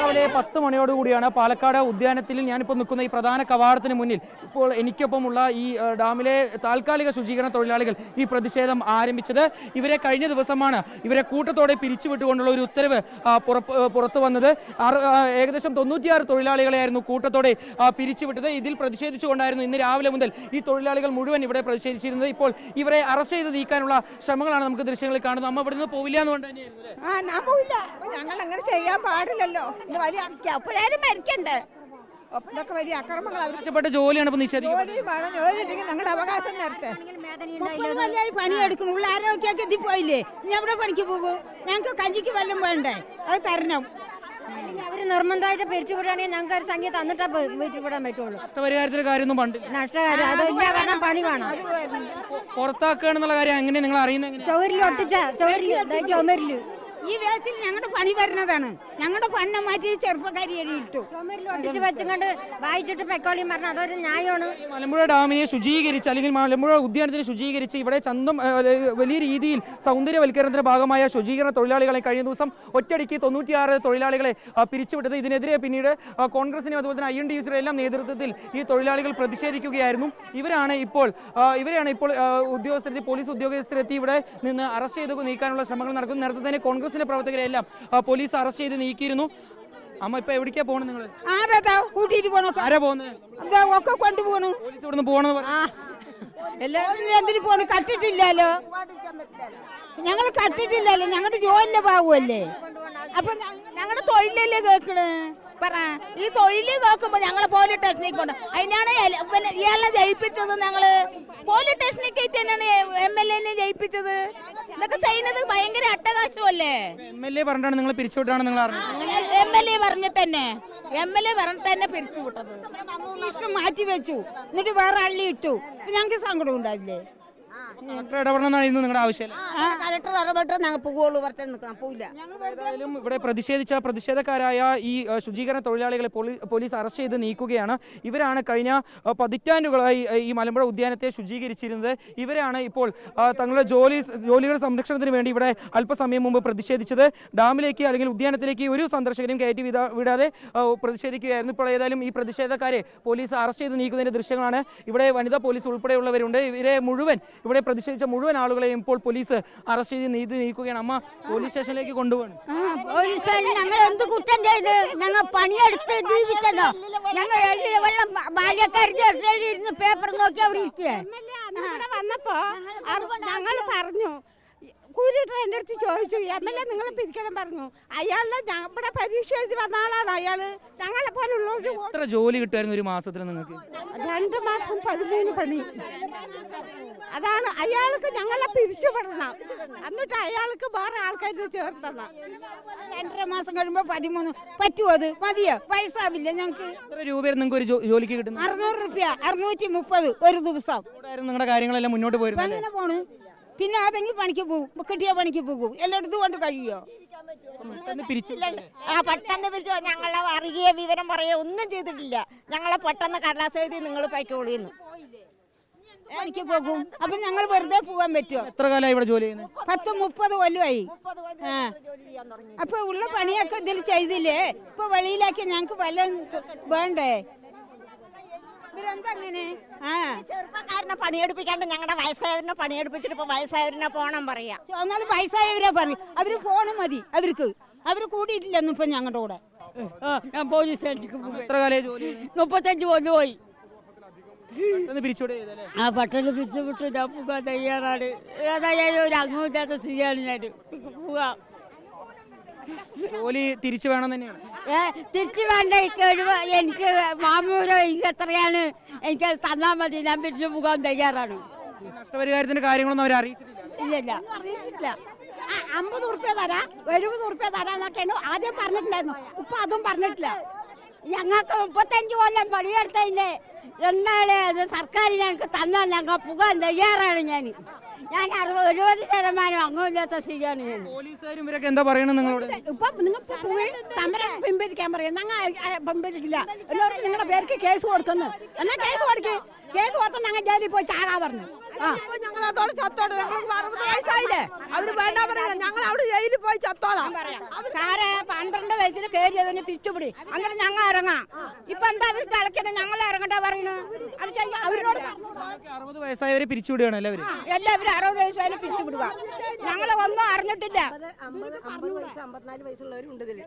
രാവിലെ 10 മണിയോടുകൂടിയാണ് പാലക്കാട് ഉദ്യാനത്തിൽ ഞാനിപ്പോൾ നിൽക്കുന്ന ഈ പ്രധാന കവാടത്തിന് മുന്നിൽ ഇപ്പോൾ എനിക്കൊപ്പമുള്ള ഈ ഡാമിലെ താൽക്കാലിക ശുചീകരണ തൊഴിലാളികൾ ഈ പ്രതിഷേധം ആരംഭിച്ചത്. ഇവരെ കഴിഞ്ഞ ദിവസമാണ് ഇവരെ കൂട്ടത്തോടെ പിരിച്ചുവിട്ടുകൊണ്ടുള്ള ഒരു ഉത്തരവ് പുറത്തു വന്നത്. ഏകദേശം 96 തൊഴിലാളികളെയായിരുന്നു കൂട്ടത്തോടെ പിരിച്ചുവിട്ടത്. ഇതിൽ പ്രതിഷേധിച്ചുകൊണ്ടായിരുന്നു ഇന്ന് രാവിലെ മുതൽ ഈ തൊഴിലാളികൾ മുഴുവൻ ഇവിടെ പ്രതിഷേധിച്ചിരുന്നത്. ഇപ്പോൾ ഇവരെ അറസ്റ്റ് ചെയ്ത് നീക്കാനുള്ള ശ്രമങ്ങളാണ് നമുക്ക് ദൃശ്യങ്ങളിൽ കാണുന്നത്. അമ്മ ഇവിടുന്ന് പോവില്ല എന്ന് കൊണ്ട് തന്നെയായിരുന്നു. ഞങ്ങൾ അങ്ങനെ ചെയ്യാൻ പാടില്ലല്ലോ. അപ്പോഴാരും മരിക്കണ്ടേ? ഇതൊക്കെ വലിയ അക്രമങ്ങൾ. ആവശ്യപ്പെട്ട ജോലിയാണ് ഇപ്പൊ നിഷേധിക്കുന്നത്. ഞങ്ങളുടെ അവകാശം നേരത്തെ പണിയെടുക്കണം. ഉള്ള ആരോഗ്യമൊക്കെ എത്തിപ്പോയില്ലേ? ഇനി എവിടെ പണിക്ക് പോകും? ഞങ്ങൾക്ക് കഞ്ഞിക്ക് വല്ലതും വേണ്ടേ? അത് തരണം. അവര് നിർബന്ധമായിട്ട് പിരിച്ചുവിടുകയാണെങ്കിൽ ഞങ്ങൾക്ക് ഒരു സംഖ്യ തന്നിട്ടേ പിരിച്ചുവിടാൻ പറ്റുള്ളൂ. നഷ്ടപരിഹാരത്തിന്റെ കാര്യമൊന്നും പണ്ടില്ല. നഷ്ടകാര്യം അതില്ല, വേണം പണി വേണം. പുറത്താക്കുക എന്നുള്ള കാര്യം എങ്ങനെ നിങ്ങൾ അറിയുന്നത്? ചുമരിലൊട്ടിച്ച ചുമരില് ഈ വേസിൽ ഞങ്ങളുടെ പണി വരുന്നതാണ്. ഞങ്ങളുടെ പണി മാറ്റി ചെറുപ്പക്കാരി എഴുതിയിട്ടു ചുമരിലൊട്ടിച്ച് വെച്ചുകൊണ്ട് വായിച്ചിട്ട് പെക്കോളിയും പറഞ്ഞ അതൊരു ന്യായമാണ്. മലമ്പുഴ ഡാമിനെ ശുചീകരിച്ച് അല്ലെങ്കിൽ മലമ്പുഴ ഉദ്യാനത്തിനെ ശുചീകരിച്ച് ഇവിടെ ചന്തം വലിയ രീതിയിൽ സൗന്ദര്യവൽക്കരണത്തിന്റെ ഭാഗമായ ശുചീകരണ തൊഴിലാളികളെ കഴിഞ്ഞ ദിവസം ഒറ്റയടിക്ക് 96 തൊഴിലാളികളെ പിരിച്ചുവിട്ടത്. ഇതിനെതിരെ പിന്നീട് കോൺഗ്രസിനും അതുപോലെ തന്നെ INTUC എല്ലാം നേതൃത്വത്തിൽ ഈ തൊഴിലാളികൾ പ്രതിഷേധിക്കുകയായിരുന്നു. ഇവരെയാണ് ഇപ്പോൾ പോലീസ് ഉദ്യോഗസ്ഥരെത്തി ഇവിടെ നിന്ന് അറസ്റ്റ് ചെയ്ത് നീക്കാനുള്ള ശ്രമങ്ങൾ നടക്കുന്നു. നേരത്തെ തന്നെ കോൺഗ്രസിന്റെ പ്രവർത്തകരെല്ലാം പോലീസ് അറസ്റ്റ് ചെയ്ത് നീക്കിയിരുന്നു. അമ്മ ഇപ്പൊ എവിടേക്കാ പോണത്? നിങ്ങൾ കൂട്ടിട്ട് പോണോ? ആരാ പോകുന്നത്? ഒക്കെ കൊണ്ടുപോകണു. പോലീസ് ഇവിടുന്ന് പോകണമെന്ന് എന്തിനു പോണു? കട്ടിട്ടില്ലല്ലോ. ഞങ്ങൾ കട്ടിട്ടില്ലല്ലോ. ഞങ്ങളുടെ ജോലിന്റെ ഭാഗമല്ലേ? അപ്പൊ ഞങ്ങളുടെ തൊഴിലല്ലേ കേൾക്കണ്? പറ, ഈ തൊഴില് കേൾക്കുമ്പോ ഞങ്ങളെ പോലീസ് ടെക്നിക് കൊണ്ട് അതിനാണ് ഇയാളെ ജയിപ്പിച്ചത്. ഞങ്ങള് പോലീസ് ടെക്നിക് തന്നെയാണ് MLA ജയിപ്പിച്ചത്. ഇതൊക്കെ ചെയ്യുന്നത് ഭയങ്കര അട്ടകാശമല്ലേ? MLA പറഞ്ഞിട്ടാണ് നിങ്ങൾ പിരിച്ചുവിട്ടാണ് നിങ്ങൾ MLA പറഞ്ഞിട്ട് തന്നെ പിരിച്ചുവിട്ടത്. മാറ്റി വെച്ചു, എന്നിട്ട് വേറെ അള്ളി ഇട്ടു. ഞങ്ങൾക്ക് സങ്കടം ഉണ്ടാവില്ലേ? കളക്ടർ ഇടപെടണമെന്നായിരുന്നു നിങ്ങളുടെ ആവശ്യം. കളക്ടർ ഇടപെട്ട് ഞങ്ങൾ പോകുള്ളൂ. പോയില്ല. ഇവിടെ പ്രതിഷേധക്കാരായ ഈ ശുചീകരണ തൊഴിലാളികളെ പോലീസ് അറസ്റ്റ് ചെയ്ത് നീക്കുകയാണ്. ഇവരാണ് കഴിഞ്ഞ പതിറ്റാണ്ടുകളായി ഈ മലമ്പുഴ ഉദ്യാനത്തെ ശുചീകരിച്ചിരുന്നത്. ഇവരാണ് ഇപ്പോൾ തങ്ങളുടെ ജോലിയുടെ സംരക്ഷണത്തിന് വേണ്ടി ഇവിടെ അല്പസമയം മുമ്പ് പ്രതിഷേധിച്ചത്. ഡാമിലേക്ക് അല്ലെങ്കിൽ ഉദ്യാനത്തിലേക്ക് ഒരു സന്ദർശകരും കയറ്റി വിടാതെ പ്രതിഷേധിക്കുകയായിരുന്നു. ഇപ്പോൾ ഏതായാലും ഈ പ്രതിഷേധക്കാരെ പോലീസ് അറസ്റ്റ് ചെയ്ത് നീക്കുന്നതിന്റെ ദൃശ്യങ്ങളാണ്. ഇവിടെ വനിതാ പോലീസ് ഉൾപ്പെടെയുള്ളവരുണ്ട്. ഇവരെ മുഴുവൻ ഇവിടെ പ്രതിഷേധിച്ച മുഴുവൻ ആളുകളെയും ഇപ്പോൾ പോലീസ് അറസ്റ്റ് ചെയ്ത് നീക്കുകയാണ്. അമ്മ പോലീസ് സ്റ്റേഷനിലേക്ക് കൊണ്ടുപോകണം. ഞങ്ങൾ എന്ത് കുറ്റം ചെയ്ത്? ഞങ്ങൾ പണിയെടുത്ത് ജീവിച്ചതോ? ഞങ്ങൾ വെള്ളം ബാല്യക്കാരിരുന്ന് പേപ്പർ നോക്കി അവർ വന്നപ്പോ ഞങ്ങൾ പറഞ്ഞു, കൂരിട്ട് എൻ്റെ അടുത്ത് ചോദിച്ചു, MLA നിങ്ങളെ പിരിക്കണം പറഞ്ഞു. അയാളുടെ ഇവിടെ പരീക്ഷ എഴുതി വന്ന ആളാണ് അയാള്. ഞങ്ങളെ പോലുള്ളവർക്ക് എത്ര ജോലി കിട്ടുമായിരുന്നു ഒരു മാസത്തിൽ നിങ്ങൾക്ക്? 2 മാസം 13 പണി. അതാണ് അയാൾക്ക് ഞങ്ങളെ പിരിച്ചുവിടണം. എന്നിട്ട് അയാൾക്ക് വേറെ ആൾക്കാർക്ക് ചേർത്തണം. 2.5 മാസം കഴിയുമ്പോ 13 പറ്റുമോ? അത് മതിയോ? പൈസാവില്ല ഞങ്ങൾക്ക്. എത്ര രൂപയായിരുന്നു നിങ്ങൾക്ക് ഒരു ജോലിക്ക് കിട്ടുന്നത്? 600 രൂപ, 630 ഒരു ദിവസം. നിങ്ങളുടെ കാര്യങ്ങളെല്ലാം മുന്നോട്ട് പോയിരുന്നു. അങ്ങനെ പോണ്. പിന്നെ അതെങ്കിൽ പണിക്ക് പോകും, കിട്ടിയ പണിക്ക് പോകും. എല്ലായിടത്തും കൊണ്ട് കഴിയോ? പെട്ടെന്ന് പിരിച്ചു. ഞങ്ങളെ അറിയുക, വിവരം പറയുക ഒന്നും ചെയ്തിട്ടില്ല. ഞങ്ങളെ പെട്ടെന്ന് കടലാസ് എഴുതി നിങ്ങൾ പൈക്കോളിന്ന് പണിക്ക് പോകും. അപ്പൊ ഞങ്ങൾ വെറുതെ പോകാൻ പറ്റുമോ? എത്ര കാലമായി ഇവിടെ ജോലി ചെയ്യുന്നത്? 10-30 കൊല്ലമായി. അപ്പൊ ഉള്ള പണിയൊക്കെ ഇതിൽ ചെയ്തില്ലേ? ഇപ്പൊ വെളിയിലാക്കി ഞങ്ങക്ക് വല്ല വേണ്ടേ? ചെറുപ്പക്കാരനെ പണിയെടുപ്പിക്കാണ്ട് ഞങ്ങളുടെ വയസ്സായവരിനെ പണിയെടുപ്പിച്ചിട്ട് ഇപ്പൊ വയസ്സായവരിനെ പോണം പറയാ. എന്നാലും വയസ്സായവരെ പറയും. അവര് പോണം മതി. അവര് കൂടിയിട്ടില്ലെന്ന് ഇപ്പൊ ഞങ്ങളുടെ കൂടെ. ഞാൻ പോലീസ് 35 കൊല്ലം പോയി. പെട്ടെന്ന് പിരിച്ചുവിട്ടു. ഞാൻ പോകാൻ തയ്യാറാണ്. ഏതായാലും ഒരു അംഗമില്ലാത്ത സ്ത്രീയാണ് ഞാൻ. പോകാം. ജോലി തിരിച്ചു വേണം തന്നെയാണ്. തിരിച്ചു വേണ്ട. എനിക്ക് മാമൂലോ എനിക്ക് എത്രയാണ് എനിക്ക് തന്നാൽ മതി. ഞാൻ പിരിച്ചു പോകാൻ തയ്യാറാണ്. നഷ്ടപരിഹാരത്തിന്റെ കാര്യങ്ങളൊന്നും അവർ അറിയിച്ചിട്ടില്ല. ഇല്ല, അറിയിച്ചിട്ടില്ല. 50 ഉറുപ്പ്യ തരാം, 70 ഉറുപ്പ്യ തരാന്നൊക്കെയാണ് ആദ്യം പറഞ്ഞിട്ടുണ്ടായിരുന്നു. ഇപ്പൊ അതും പറഞ്ഞിട്ടില്ല. ഞങ്ങൾക്ക് 35 കൊല്ലം പണിയെടുത്തതിന്റെ എന്താണ് അത് സർക്കാർ ഞങ്ങൾക്ക് തന്നാൽ ഞങ്ങൾ പോകാൻ തയ്യാറാണ്. ഞാൻ 70% അംഗമില്ലാത്ത സ്ത്രീയാണ് ഞാൻ. പോലീസുകാരും ഇവരൊക്കെ എന്താ പറയണത് നിങ്ങളോട്? ഇപ്പൊ നിങ്ങൾ പോയി സമരം പിൻവലിക്കാൻ പറയാം. ഞങ്ങൾ പിൻവലിക്കില്ല. എല്ലാവർക്കും നിങ്ങളുടെ പേർക്ക് കേസ് കൊടുക്കുന്നു. എന്നാ കേസ് കൊടുക്കും. കേസ് കൊടുത്ത ഞങ്ങൾ ജയിലിൽ പോയി ചാകാ പറഞ്ഞു. ഞങ്ങൾ അതോടെ ചത്തോളം 60 വയസ്സായില്ലേ. അവര് വേണ്ട പറയാം. ഞങ്ങൾ അവിടെ ജയിലിൽ പോയി ചത്തോളാം. സാറേ 12 വയസ്സിൽ കയറിയതിന് തിരിച്ചുപിടി അങ്ങനെ ഞങ്ങൾ ഇറങ്ങാം. ഇപ്പൊ എന്താ അവർ കളിക്കണേ? ഞങ്ങൾ ഇറങ്ങണ്ട പറയുന്നു. അത് അവരോട് 60 വയസ്സായവരെ പിരിച്ചുവിടുകയാണ് എല്ലാവരും. എല്ലാവരും 60 വയസ്സായാലും പിരിച്ചുവിടുക. ഞങ്ങൾ ഒന്നും അറിഞ്ഞിട്ടില്ല. 50 വയസ്സ് 54 വയസ്സുള്ളവരുണ്ട് ഇതില്.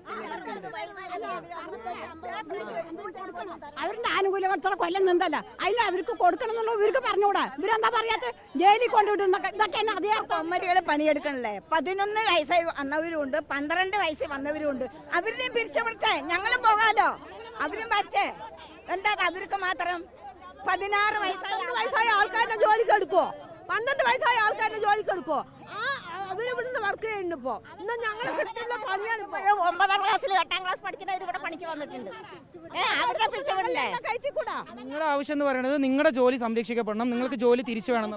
അവരുടെ ആനുകൂല്യത്തോടെ കൊല്ലം നിന്നല്ല അതിൽ അവർക്ക് കൊടുക്കണം എന്നുള്ള ഇവർക്ക് പറഞ്ഞുകൂടാ. ഇവരെന്താ പറയാത്ത ജയിലിൽ കൊണ്ടുവിടുന്നൊക്കെ ഇതൊക്കെ തന്നെ അതേ കൊമ്മരികള് പണിയെടുക്കണല്ലേ. 11 വയസ്സായി വന്നവരുണ്ട്, 12 വയസ്സ് വന്നവരുണ്ട്. അവരിനെ പിരിച്ചുവിടട്ടെ, ഞങ്ങളും പോകാലോ. അവരും വരട്ടെ. എന്താ അവർക്ക് മാത്രം 16 വയസ്സായ ആൾക്കാരുടെ ജോലിക്ക് എടുക്കോ? 12 വയസ്സായ ആൾക്കാരുടെ ജോലിക്ക് എടുക്കോ? അവര് ഇവിടുന്ന് വർക്ക് ചെയ്യുന്നുണ്ട്. ഇപ്പൊ ഇന്ന് ഞങ്ങളെ സെക്ടറിലെ പണിയാണ്. 9ാം ക്ലാസ്സിൽ 8ാം ക്ലാസ് പഠിക്കുന്നവർ ഇവിടെ പണിക്ക് വന്നിട്ടുണ്ട്. അവരുടെ പിരിച്ചുവിടല്ലേ. കഴിച്ചിക്കൂടാ. നിങ്ങളുടെ ആവശ്യം എന്ന് പറയുന്നത് നിങ്ങളുടെ ജോലി സംരക്ഷിക്കപ്പെടണം, നിങ്ങൾക്ക് ജോലി തിരിച്ചു വേണം.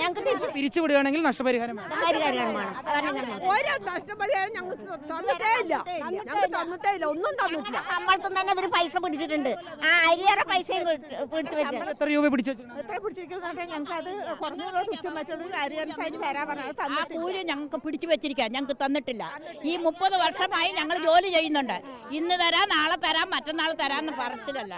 ഞങ്ങൾക്ക് പിരിച്ചുവിടുകയാണെങ്കിൽ നഷ്ടപരിഹാരം വേണം. ഓരോ നഷ്ടപരിഹാരം ഞങ്ങൾക്ക് തന്നിട്ടേ ഇല്ല. ഞങ്ങൾക്ക് തന്നിട്ടേ ഇല്ല. ഒന്നും തന്നിട്ടില്ല. സമ്പളത്തിൽ തന്നെ അവര് പൈസ പിടിച്ചിട്ടുണ്ട്. ആ അരിയേറെ പൈസയും പിടിച്ചു വെച്ചിട്ടുണ്ട്. എത്ര രൂപ പിടിച്ചു വെച്ചിട്ടുണ്ട്? എത്ര പിടിച്ചിരിക്കുന്നത് ഞങ്ങൾക്ക് അത് കുറഞ്ഞ തുച്ഛം വെച്ചോണ്ട് അരിയനുസരിച്ച് തരാൻ പറഞ്ഞത്. കൂലി ഞങ്ങൾക്ക് പിടിച്ചു വെച്ചിരിക്കുക. ഞങ്ങൾക്ക് തന്നിട്ടില്ല. ഈ 30 വർഷമായി ഞങ്ങൾ ജോലി ചെയ്യുന്നുണ്ട്. ഇന്ന് തരാം, നാളെ തരാം, മറ്റന്നാൾ തരാന്ന് പറച്ചിലല്ല.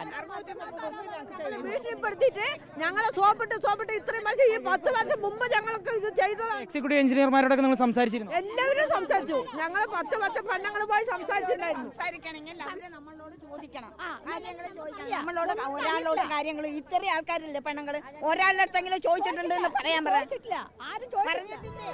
ഭീഷണിപ്പെടുത്തിയിട്ട് ഞങ്ങളെ സോപ്പിട്ട് ഇത്രയും വർഷം ഈ 10 വർഷം മുമ്പ് ഞങ്ങൾക്ക് ഇത് ചെയ്തതാണ്. എക്സിക്യൂട്ടീവ് എഞ്ചിനീയർമാരോടൊക്കെ നിങ്ങൾ സംസാരിച്ചിരുന്നു? എല്ലാവരും സംസാരിച്ചു. ഞങ്ങൾ 10 വർഷം പെണ്ണുങ്ങൾ പോയി സംസാരിച്ചിട്ടുണ്ടായിരുന്നു. സംസാരിക്കണമെങ്കിൽ അവര് നമ്മളോട് ചോദിക്കണം. കാര്യങ്ങൾ ചോദിക്കണം. നമ്മളോട് ഒരാളോട് കാര്യങ്ങൾ ഇത്രയും ആൾക്കാരില്ലേ പെണ്ണുങ്ങള് ഒരാളുടെ അടുത്തെങ്കിലും ചോദിച്ചിട്ടുണ്ട് എന്ന് പറയാൻ പറഞ്ഞിട്ടില്ല. ആരും പറഞ്ഞിട്ടില്ലേ?